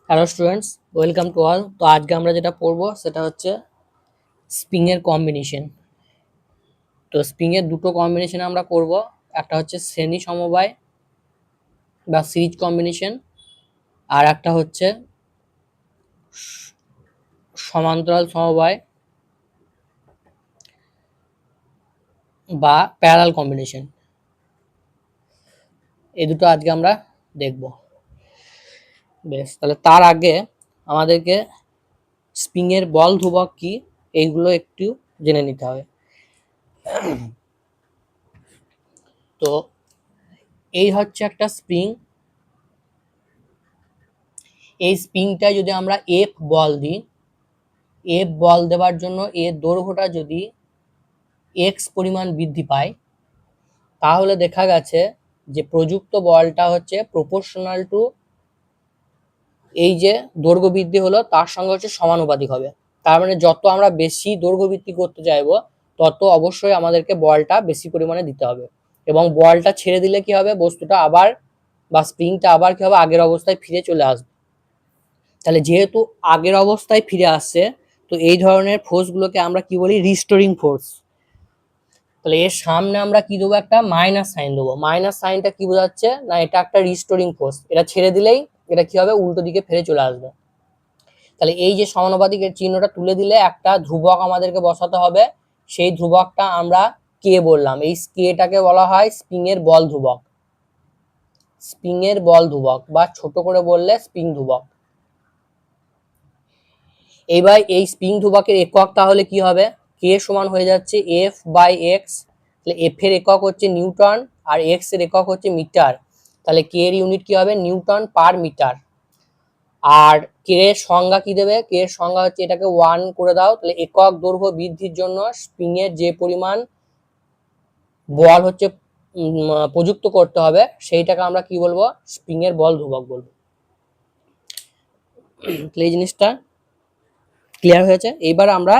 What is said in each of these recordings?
Hello students, welcome to all. তো আজকে আমরা যেটা পড়বো সেটা হচ্ছে স্প্রিং এর কম্বিনেশন। তো স্প্রিং এর দুটো কম্বিনেশন আমরা করব, একটা হচ্ছে শ্রেণী সমবায় বা সিরিজ কম্বিনেশন, আর একটা হচ্ছে সমান্তরাল সমবায় বা প্যারালাল কম্বিনেশন। এই দুটো আজকে আমরা দেখব। বেশ, তাহলে তার আগে আমাদেরকে স্প্রিং এর বল ধ্রুবক কি এইগুলো একটু জেনে নিতে হবে। তো এই হচ্ছে একটা স্প্রিং। এই স্প্রিংটা যদি আমরা এফ বল দিই, এফ বল দেওয়ার জন্য এর দৈর্ঘ্যটা যদি এক্স পরিমাণ বৃদ্ধি পায়, তাহলে দেখা গেছে যে প্রযুক্ত বলটা হচ্ছে প্রপোর্শনাল টু এই যে দৈর্ঘ্য বৃদ্ধি হলো তার সঙ্গে হচ্ছে সমানুপাতিক হবে। তার মানে যত আমরা বেশি দৈর্ঘ্য বৃদ্ধি করতে চাইবো, তত অবশ্যই আমাদেরকে বলটা বেশি পরিমাণে দিতে হবে। এবং বলটা ছেড়ে দিলে কি হবে, বস্তুটা আবার বা স্প্রিংটা আবার কি হবে, আগের অবস্থায় ফিরে চলে আসবে। তাহলে যেহেতু আগের অবস্থায় ফিরে আসছে, তো এই ধরনের ফোর্সগুলোকে আমরা কি বলি, রিস্টোরিং ফোর্স। তাহলে এর সামনে আমরা কি দেবো, একটা মাইনাস সাইন দেবো। মাইনাস সাইনটা কি বোঝাচ্ছে না, এটা একটা রিস্টোরিং ফোর্স। এটা ছেড়ে দিলেই এটা কি হবে, উল্টো দিকে ফিরে চলে আসবে। তাহলে এই যে সমানুপাতিক এর চিহ্নটা তুলে দিলে একটা ধ্রুবক আমাদেরকে বসাতে হবে। সেই ধ্রুবকটা আমরা কে বললাম, এই কেটাকে বলা হয় স্প্রিং এর বল ধ্রুবক। স্প্রিং এর বল ধ্রুবক বা ছোট করে বললে স্প্রিং ধ্রুবক। এবার এই স্প্রিং ধ্রুবকের একক তাহলে কি হবে, কে সমান হয়ে যাচ্ছে এফ বাই এক্স। তাহলে এফ এর একক হচ্ছে নিউটন আর এক্স এর একক হচ্ছে মিটার। তাহলে কে এর ইউনিট কি হবে, নিউটন পার মিটার। আর কে এর সংজ্ঞা কি দেবে, কে এর সংজ্ঞা হচ্ছে, এটাকে 1 করে দাও। তাহলে একক দৈর্ঘ্য বৃদ্ধির জন্য স্প্রিং এর যে পরিমাণ বল হচ্ছে প্রযুক্ত করতে হবে, সেইটাকে আমরা কি বলবো, স্প্রিং এর বল ধ্রুবক বলবো। তাহলে এই জিনিসটা ক্লিয়ার হয়েছে। এইবার আমরা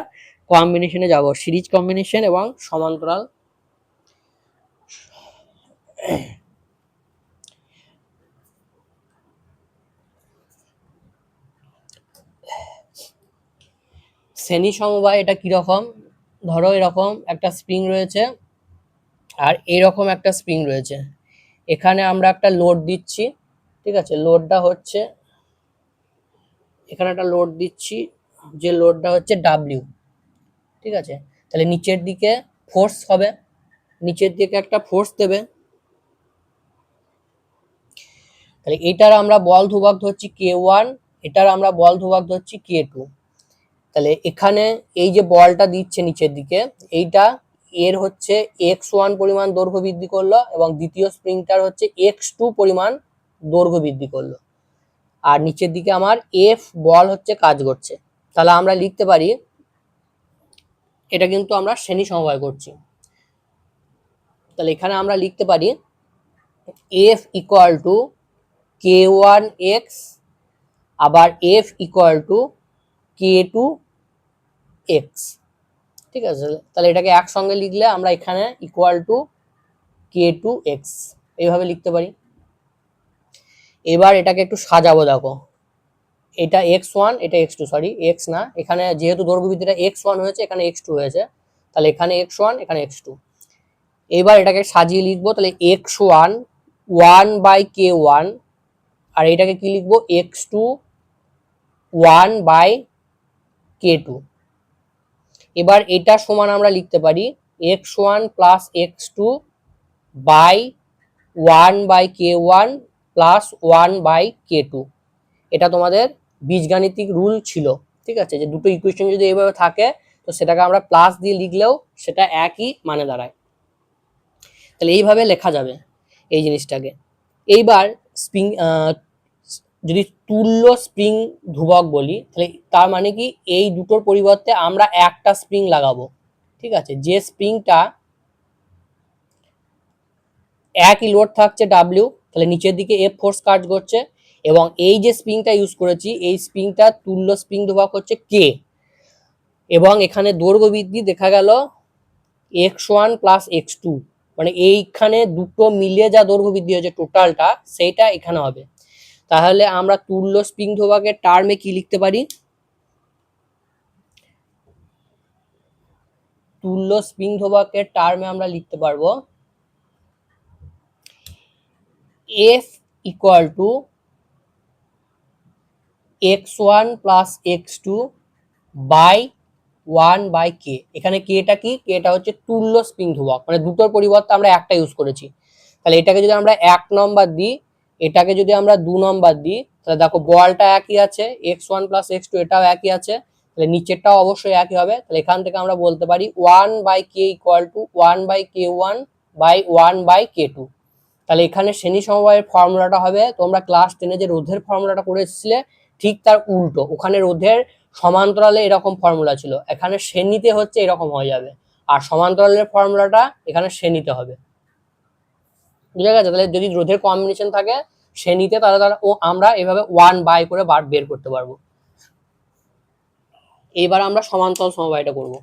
কম্বিনেশনে যাব, সিরিজ কম্বিনেশন এবং সমান্তরাল। শ্রেণী সমবায় এটা কিরকম, ধরো এরকম একটা স্প্রিং রয়েছে আর এরকম একটা স্প্রিং রয়েছে। এখানে আমরা একটা লোড দিচ্ছি, ঠিক আছে। লোডটা হচ্ছে, এখানে একটা লোড দিচ্ছি, যে লোডটা হচ্ছে ডাব্লিউ, ঠিক আছে। তাহলে নিচের দিকে ফোর্স হবে, নিচের দিকে একটা ফোর্স দেবে। তাহলে এটার আমরা বল ধ্রুবক ধরছি কে ওয়ান, এটার আমরা বল ধ্রুবক ধরছি কে টু। তাহলে এখানে এই যে বলটা দিচ্ছে নিচের দিকে, এইটা এর হচ্ছে এক্স ওয়ান পরিমাণ দৈর্ঘ্য বৃদ্ধি করলো এবং দ্বিতীয় স্প্রিংটার হচ্ছে এক্স টু পরিমাণ দৈর্ঘ্য বৃদ্ধি করলো। আর নিচের দিকে আমার এফ বল হচ্ছে কাজ করছে। তাহলে আমরা লিখতে পারি, এটা কিন্তু আমরা শ্রেণী সমবায় করছি। তাহলে এখানে আমরা লিখতে পারি F equal to K one X, আবার F equal to K two X, ঠিক আছে। তাহলে এটাকে একসঙ্গে লিখলে আমরা এখানে equal to K two X এইভাবে লিখতে পারি। এবার এটাকে একটু সাজাবো, দেখো এটা এক্স ওয়ান, এটা এক্স টু, সরি এক্স না, এখানে যেহেতু দৈর্ঘ্য বৃদ্ধিটা এক্স ওয়ান হয়েছে, এখানে এক্স টু হয়েছে। তাহলে এখানে এক্স ওয়ান, এখানে এক্স টু। এবার এটাকে সাজিয়ে লিখবো, তাহলে x one one by k one, আর এটাকে কি লিখবো, x two one by k two. এবার এটা সমান আমরা লিখতে পারি x one plus x two by one by k one plus one by k two. এটা তোমাদের বীজগাণিতিক রুল ছিল, ঠিক আছে, যে দুটো ইকুয়েশন যদি এইভাবে থাকে, তো সেটাকে আমরা প্লাস দিয়ে লিখলেও সেটা একই মানে দাঁড়ায়। তাহলে এইভাবে লেখা যাবে এই জিনিসটাকে। এইবার স্প্রিং, যদি তুল্য স্প্রিং ধ্রুবক বলি, তাহলে তার মানে কি, এই দুটোর পরিবর্তে আমরা একটা স্প্রিং লাগাবো, ঠিক আছে। যে স্প্রিংটা একই লোড থাকছে ডাব্লিউ, তাহলে নিচের দিকে এফ ফোর্স কাজ করছে, এবং এই যে স্প্রিংটা ইউজ করেছি, এই স্প্রিংটা তুল্য স্প্রিং ধ্রুবক হচ্ছে কে। এবং এখানে দৈর্ঘ্য বৃদ্ধি দেখা গেল X one plus x two, মানে এইখানে দুটো মিলিয়ে যা দৈর্ঘ্য বৃদ্ধি হয়েছে টোটালটা, সেইটা এখানে হবে। তাহলে আমরা তুল্য স্প্রিং ধ্রুবকের টার্মে কি লিখতে পারি? তুল্য স্প্রিং ধ্রুবকের টার্মে আমরা লিখতে পারবো F equal to x1 plus x2 by 1/k। এখানে কেটা কি? কেটা হচ্ছে তুল্য স্প্রিং ধ্রুবক, মানে দুটোর পরিবর্তে আমরা একটা ইউজ করেছি। তাহলে এটাকে যদি আমরা 1 নম্বর দিই, এটাকে যদি আমরা 2 নম্বর দিই, তাহলে দেখো বলটা একই আছে, x1 প্লাস x2 এটাও একই আছে, তাহলে নিচেরটাও অবশ্যই একই হবে। তাহলে এখান থেকে আমরা বলতে পারি 1/k equal to 1/k1 by 1/k2। তাহলে এখানে শ্রেণী সমবায়ের ফর্মুলাটা হবে, তোমরা ক্লাস 10-এ যে রোধের ফর্মুলাটা করেছিলে ঠিক তার উল্টো। ওখানে রোধের সমান্তরালে এরকম ফর্মুলা ছিল, এখানে শ্রেণীতে হচ্ছে এরকম হয়ে যাবে, আর সমান্তরালের ফর্মুলাটা এখানে শ্রেণীতে হবে। বুঝা গেছে? তাহলে যদি রোধের কম্বিনেশন থাকে শ্রেণীতে, তাহলে আমরা এভাবে 1/, করে বের করতে পারবো। এইবার আমরা সমান্তরাল সমবায়টা করব।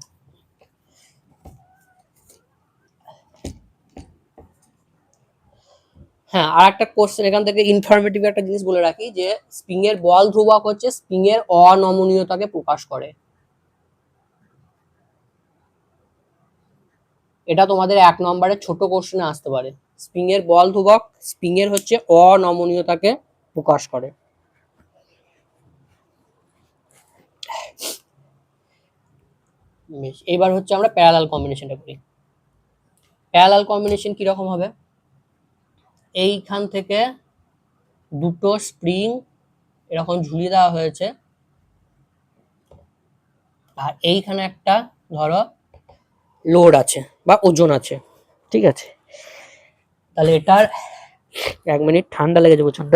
হ্যাঁ, আর একটা কোশ্চেন এখান থেকে ইনফরমেটিভ একটা জিনিস বলে রাখি, যে স্প্রিং এর বল ধ্রুবক হচ্ছে স্প্রিং এর অনমনীয়তাকে প্রকাশ করে। এটা তোমাদের 1 নম্বরের ছোট কোশ্চেনে আসতে পারে। স্প্রিং এর বল ধ্রুবক স্প্রিং এর হচ্ছে অনমনীয়তাকে প্রকাশ করে। এবার হচ্ছে আমরা প্যারালাল কম্বিনেশনটা করি। প্যারালাল কম্বিনেশন কি রকম হবে? এইখান থেকে দুটো স্প্রিং এরকম ঝুলিয়ে দেওয়া হয়েছে, আর এইখানে একটা ধরো লোড আছে বা ওজন আছে, ঠিক আছে? তাহলে এটার 1 মিনিট, ঠান্ডা লেগেছে প্রচন্ড।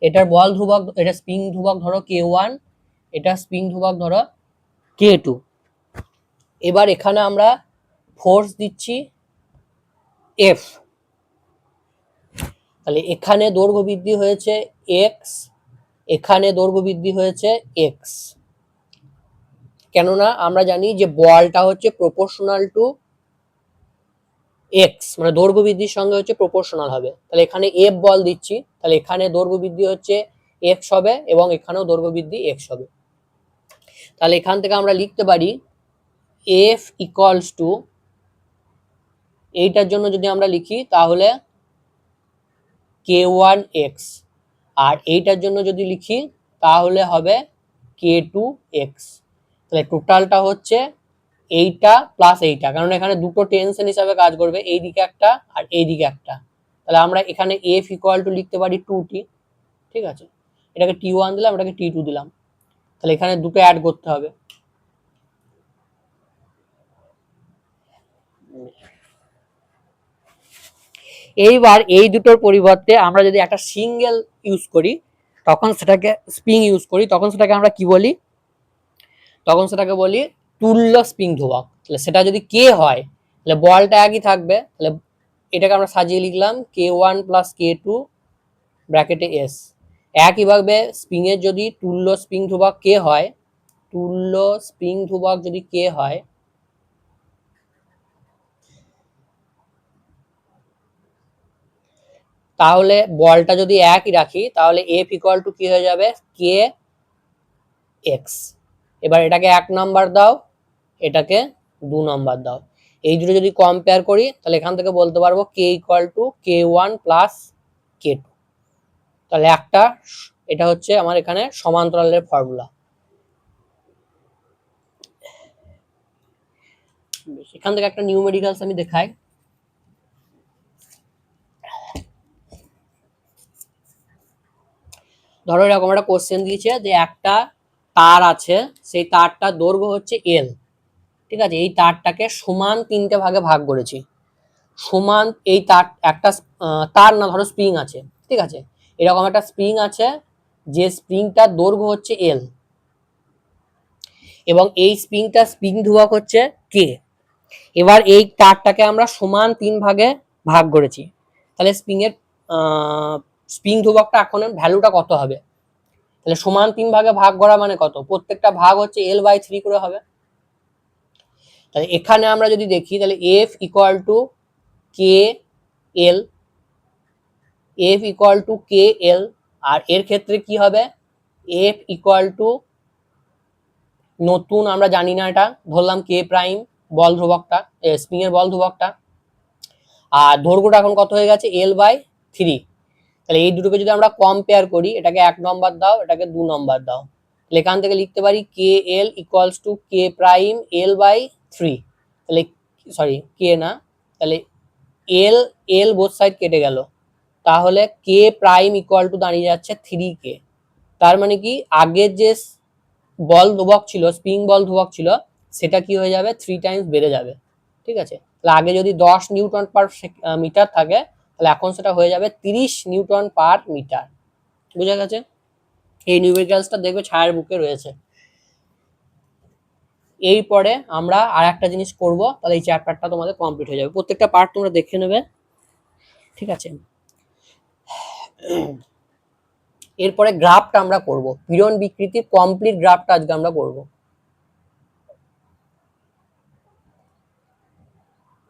এটার বল ধ্রুবক, এটা স্প্রিং ধ্রুবক ধরো k1, এটা স্প্রিং ধ্রুবক ধরো k2। এবার এখানে আমরা ফোর্স দিচ্ছি F। তাহলে এখানে দৈর্ঘ্য বৃদ্ধি হয়েছে x, এখানে দৈর্ঘ্য বৃদ্ধি হয়েছে x। কেননা আমরা জানি যে বলটা হচ্ছে প্রপোর্শনাল টু x, মানে দৈর্ঘ্য বৃদ্ধির সঙ্গে হচ্ছে প্রপোর্শনাল হবে। তাহলে এখানে F বল দিচ্ছি, তাহলে এখানে দৈর্ঘ্য বৃদ্ধি হচ্ছে x হবে, এবং এখানেও দৈর্ঘ্য বৃদ্ধি x হবে। তাহলে এখান থেকে আমরা লিখতে পারি F ইকুয়ালস টু, এইটার জন্য যদি আমরা লিখি তাহলে k1x, আর এইটার জন্য যদি লিখি তাহলে হবে k2x। তাহলে টোটালটা হচ্ছে এইটা প্লাস এইটা, কারণ এখানে দুটো টেনশন হিসাবে কাজ করবে, এইদিকে একটা আর এইদিকে একটা। তাহলে আমরা এখানে F ইকুয়াল টু লিখতে পারি 2t, ঠিক আছে? এটাকে t1 দিলাম, এটাকে t2 দিলাম, তাহলে এখানে দুটো অ্যাড করতে হবে। এইবার এই দুটোর পরিবর্তে আমরা যদি একটা সিঙ্গেল ইউজ করি, তখন সেটাকে স্প্রিং ইউজ করি, তখন সেটাকে আমরা কি বলি? তখন সেটাকে বলি তুল্য স্প্রিং ধ্রুবক। তাহলে সেটা যদি কে হয়, তাহলে বলটা একই থাকবে, তাহলে এটাকে আমরা সাজিয়ে লিখলাম k1 প্লাস k2 ব্র্যাকেটে s। একইভাবে স্প্রিং এর যদি তুল্য স্প্রিং ধ্রুবক কে হয়, তুল্য স্প্রিং ধ্রুবক যদি কে হয়, তাহলে বলটা যদি একই রাখি, তাহলে F ইকুয়াল টু কি হয়ে যাবে? কে এক্স। এবার এটাকে 1 নাম্বার দাও, এটাকে 2 নাম্বার দাও। এই দুটো যদি কম্পেয়ার করি, তাহলে এখান থেকে বলতে পারবো K equal to k1 plus k2। তাহলে একটা, এটা হচ্ছে আমার এখানে সমান্তরালের ফর্মুলা। এখান থেকে একটা নিউমেরিক্যালস আমি দেখাই। ধরো এরকম একটা কোশ্চেন দিয়েছে যে একটা তার আছে, সেই তারটার দৈর্ঘ্য হচ্ছে l, ঠিক আছে? এই তারটাকে সমান 3টে ভাগে ভাগ করেছি। সমান এই তার একটা তার না, ধরো স্প্রিং আছে, ঠিক আছে? এরকম একটা স্প্রিং আছে, যে স্প্রিংটার দৈর্ঘ্য হচ্ছে l, এবং এই স্প্রিংটা স্প্রিং ধ্রুবক হচ্ছে k। এবার এই তারটাকে আমরা সমান 3 ভাগে ভাগ করেছি, তাহলে স্প্রিং ধ্রুবকটা এখন ভ্যালুটা কত হবে? তাহলে সমান 3 ভাগে ভাগ করা মানে কত? প্রত্যেকটা ভাগ হচ্ছে l/3 করে হবে। তাহলে এখানে আমরা যদি দেখি, তাহলে F equal to k L, F equal to k L, আর এর ক্ষেত্রে কি হবে, এফ ইকুয়াল টু নতুন আমরা জানি না এটা, ধরলাম কে প্রাইম বল ধ্রুবকটা, স্প্রিং এর বল ধ্রুবকটা, আর দৈর্ঘ্যটা এখন কত হয়ে গেছে এল বাই 3। তাহলে এই দুটোকে যদি আমরা কম্পেয়ার করি, এটাকে 1 নম্বর দাও, এটাকে 2 নম্বর দাও, তাহলে এখান থেকে লিখতে পারি k L equals to k prime L by 3। তাহলে সরি কে না, তাহলে এল এল বোথ সাইড কেটে গেল, তাহলে কে প্রাইম ইকুয়াল টু দাঁড়িয়ে যাচ্ছে 3 কে। তার মানে কি আগের যে বল ধ্রুবক ছিল, স্প্রিং বল ধ্রুবক ছিল, সেটা কি হয়ে যাবে 3 টাইমস বেড়ে যাবে। ঠিক আছে, তাহলে আগে যদি 10 নিউটন পার মিটার থাকে, তাহলে এখন সেটা হয়ে যাবে 30 নিউটন পার মিটার। বুঝা গেছে? এই নিউমেরিক্যালসটা দেখবে ছায়ার বুকে রয়েছে। এরপরে আমরা আর একটা জিনিস করব, তাহলে এই চ্যাপ্টারটা তোমাদের কমপ্লিট হয়ে যাবে। প্রত্যেকটা পার্ট তোমরা দেখে নেবে, ঠিক আছে? এরপরে গ্রাফটা আমরা করব, পীড়ন বিকৃতির কমপ্লিট গ্রাফটা আজকে আমরা করব।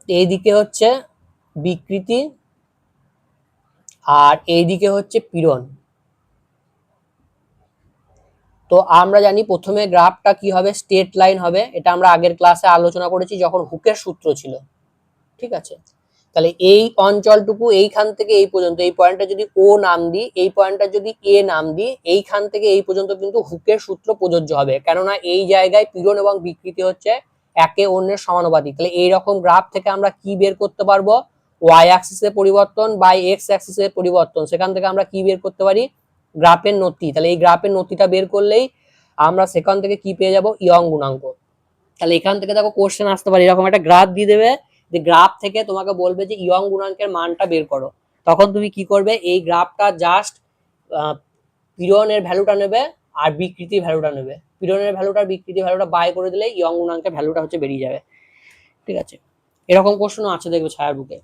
এইদিকে হচ্ছে বিকৃতি আর এইদিকে হচ্ছে পীড়ন। তো আমরা জানি প্রথমে গ্রাফটা কি হবে, স্ট্রেট লাইন হবে, এটা আমরা আগের ক্লাসে আলোচনা করেছি যখন হুকের সূত্র ছিল। ঠিক আছে, তাহলে এই অঞ্চলটুকু এইখান থেকে এই পর্যন্ত, এই পয়েন্টটা যদি ও নাম দিই, এই পয়েন্টটা যদি এ নাম দিই, এইখান থেকে এই পর্যন্ত কিন্তু হুকের সূত্র প্রযোজ্য হবে, কেননা এই জায়গায় পীড়ন এবং বিকৃতি হচ্ছে একে অন্যের সমানুপাতিক। তাহলে এইরকম গ্রাফ থেকে আমরা কি বের করতে পারবো, ওয়াই অ্যাক্সিসের পরিবর্তন বাই এক্স অ্যাক্সিসের পরিবর্তন, সেখান থেকে আমরা কি বের করতে পারি, গ্রাফের নতি। তাহলে এই গ্রাফের নতিটা বের করলেই আমরা সেখান থেকে কি পেয়ে যাব, ইয়ং গুণাঙ্ক। তাহলে এখান থেকে দেখো কোশ্চেন আসতে পারে, এরকম একটা গ্রাফ দিয়ে দেবে, যে গ্রাফ থেকে তোমাকে বলবে যে ইয়ং গুণাঙ্কের মানটা বের করো, তখন তুমি কি করবে, এই গ্রাফটা জাস্ট পীড়নের ভ্যালুটা নেবে আর বিকৃতির ভ্যালুটা নেবে, পীড়নের ভ্যালুটা বিকৃতির ভ্যালুটা বাই করে দিলে ইয়ং গুণাঙ্কের ভ্যালুটা হচ্ছে বেরিয়ে যাবে। ঠিক আছে, এরকম কোশ্চেনও আছে দেখবে ছায়ার বুকে।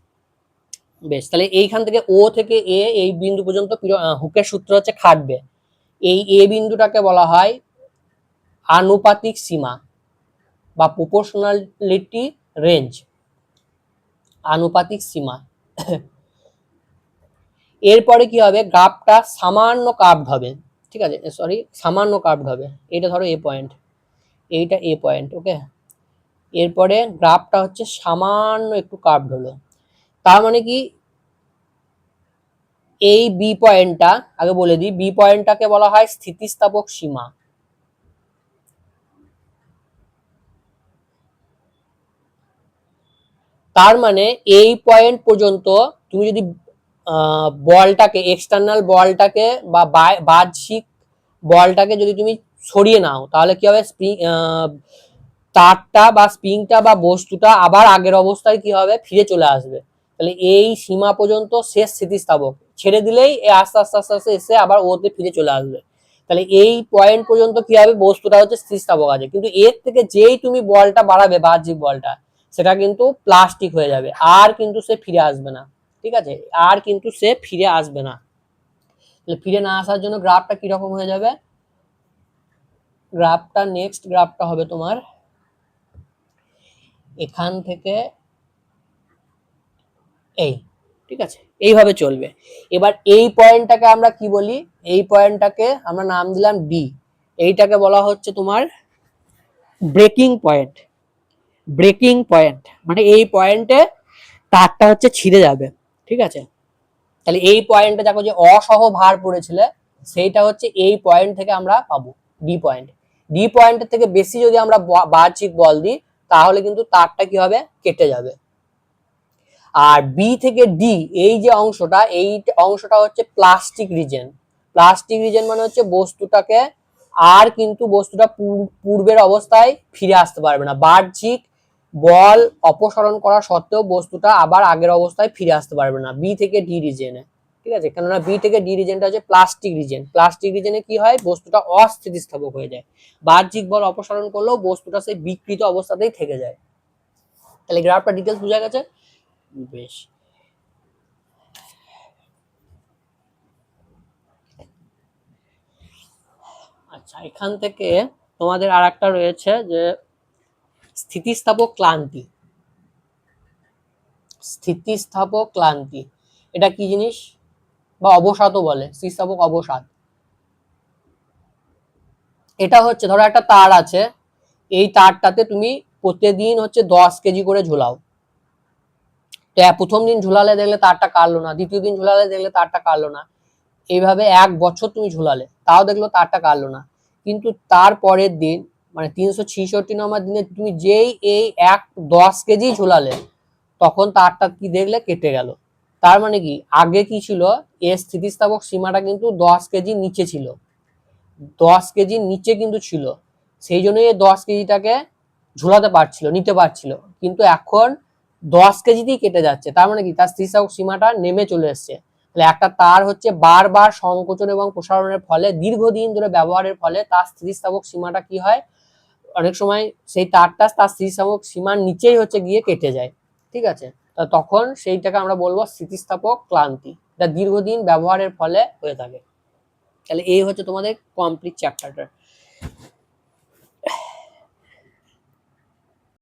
বেশ, তাহলে এইখান থেকে ও থেকে এ এই বিন্দু পর্যন্ত হুকের সূত্র হচ্ছে খাটবে। এই এ বিন্দুটাকে বলা হয় আনুপাতিক সীমা বা প্রপোর্শনালিটি রেঞ্জ, আনুপাতিক সীমা। এরপরে কি হবে, গ্রাফটা সামান্য কার্ভড হবে। ঠিক আছে, সরি সামান্য কার্ভড হবে, এটা ধরো এ পয়েন্ট, এইটা এ পয়েন্ট, ওকে। এরপরে গ্রাফটা হচ্ছে সামান্য একটু কার্ভড হলো, তার মানে কি এই বি পয়েন্টটা, আগে বলে দিই, বি পয়েন্টটাকে বলা হয় স্থিতিস্থাপক সীমা। তার মানে এই পয়েন্ট পর্যন্ত তুমি যদি বলটাকে, এক্সটার্নাল বলটাকে বা বাহ্যিক বলটাকে যদি তুমি সরিয়ে নাও, তাহলে কি হবে, তারটা বা স্প্রিংটা বা বস্তুটা আবার আগের অবস্থায় কি হবে, ফিরে চলে আসবে। তাহলে এই সীমা পর্যন্ত শেষ স্থিতিস্থাপক, ছেড়ে দিলেই আস্তে আস্তে আস্তে আস্তে এসে আবার ওতে ফিরে চলে আসবে। তাহলে এই পয়েন্ট পর্যন্ত কি হবে, বস্তুটা হচ্ছে স্থিতিস্থাপক আছে, কিন্তু এর থেকে যেই তুমি বলটা বাড়াবে, বাহ্যিক বলটা, সেটা কিন্তু প্লাস্টিক হয়ে যাবে, আর কিন্তু সে ফিরে আসবে না। ঠিক আছে, আর কিন্তু সে ফিরে আসবে না। তাহলে ফিরে না আসার জন্য গ্রাফটা কিরকম হয়ে যাবে, গ্রাফটা নেক্সট গ্রাফটা হবে তোমার এখান থেকে এই, ঠিক আছে, এইভাবে চলবে। এবার এই পয়েন্টটাকে আমরা কি বলি, এই পয়েন্টটাকে আমরা নাম দিলাম ডি, এইটাকে বলা হচ্ছে তোমার ব্রেকিং পয়েন্ট। ব্রেকিং পয়েন্ট মানে এই পয়েন্টে তারটা হচ্ছে ছিঁড়ে যাবে। ঠিক আছে, তাহলে এই পয়েন্টে দেখো যে অসহ ভার পড়েছিল, সেইটা হচ্ছে এই পয়েন্ট থেকে আমরা পাবো ডি পয়েন্ট। ডি পয়েন্টের থেকে বেশি যদি আমরা বাহ্যিক বল দিই, তাহলে কিন্তু তারটা কি হবে, কেটে যাবে। আর বি থেকে ডি এই যে অংশটা, এই অংশটা হচ্ছে প্লাস্টিক রিজেন। প্লাস্টিক রিজেন মানে হচ্ছে বস্তুটাকে আর কিন্তু বস্তুটা পূর্বের অবস্থায় ফিরে আসতে পারবে না, বাহ্যিক বল অপসারণ করা সত্ত্বেও বস্তুটা আবার আগের অবস্থায় ফিরে আসতে পারবে না বি থেকে ডি রিজেনে। ঠিক আছে, কেননা বি থেকে ডি রিজেনটা হচ্ছে প্লাস্টিক রিজেন। প্লাস্টিক রিজেনে কি হয়, বস্তুটা অস্থিতিস্থাপক হয়ে যায়, বাহ্যিক বল অপসারণ করলেও বস্তুটা সেই বিকৃত অবস্থাতেই থেকে যায়। তাহলে গ্রাফটা ডিটেলস বোঝা গেছে? বেশ, আচ্ছা, এখান থেকে তোমাদের আর একটা রয়েছে যে স্থিতিস্থাপক ক্লান্তি। স্থিতিস্থাপক ক্লান্তি, এটা কি জিনিস? বা অবসাদও বলে, স্থিতিস্থাপক অবসাদ। এটা হচ্ছে ধরো একটা তার আছে, এই তারটাতে তুমি প্রতিদিন হচ্ছে 10 কেজি করে ঝুলাও। তো প্রথম দিন ঝুলালে দেখলে তারটা কাটলো না, দ্বিতীয় দিন ঝুলালে দেখলে তারটা কাটলো না, এইভাবে 1 বছর তুমি ঝুলালে তাও দেখলো তারটা কাটলো না। কিন্তু তার পরের দিন মানে 366 নম্বর দিনে তুমি যেই এই 10 কেজি ঝুলালে তখন তারটা কি দেখলে কেটে গেল। তার মানে কি আগে কি ছিল, এর স্থিতিস্থাপক সীমাটা কিন্তু 10 কেজির নিচে ছিল, 10 কেজির নিচে কিন্তু ছিল, সেই জন্যই এই 10 কেজিটাকে ঝুলাতে পারছিল, নিতে পারছিল। কিন্তু এখন 10 কেজিতেই কেটে যাচ্ছে, তার মানে কি তার স্থিতিস্থাপক সীমাটা নেমে চলে এসছে। তাহলে একটা তার হচ্ছে বারবার সংকোচন এবং প্রসারণের ফলে দীর্ঘদিন ধরে ব্যবহারের ফলে তার স্থিতিস্থাপক সীমাটা কি হয়, অনেক সময় সেই তারটা তার স্থিতিস্থাপক সীমার নিচেই হচ্ছে গিয়ে কেটে যায়। ঠিক আছে, তখন সেইটাকে আমরা বলবো স্থিতিস্থাপক ক্লান্তি, এটা দীর্ঘদিন ব্যবহারের ফলে হয়ে থাকে। তাহলে এই হচ্ছে তোমাদের কমপ্লিট চ্যাপ্টারটা।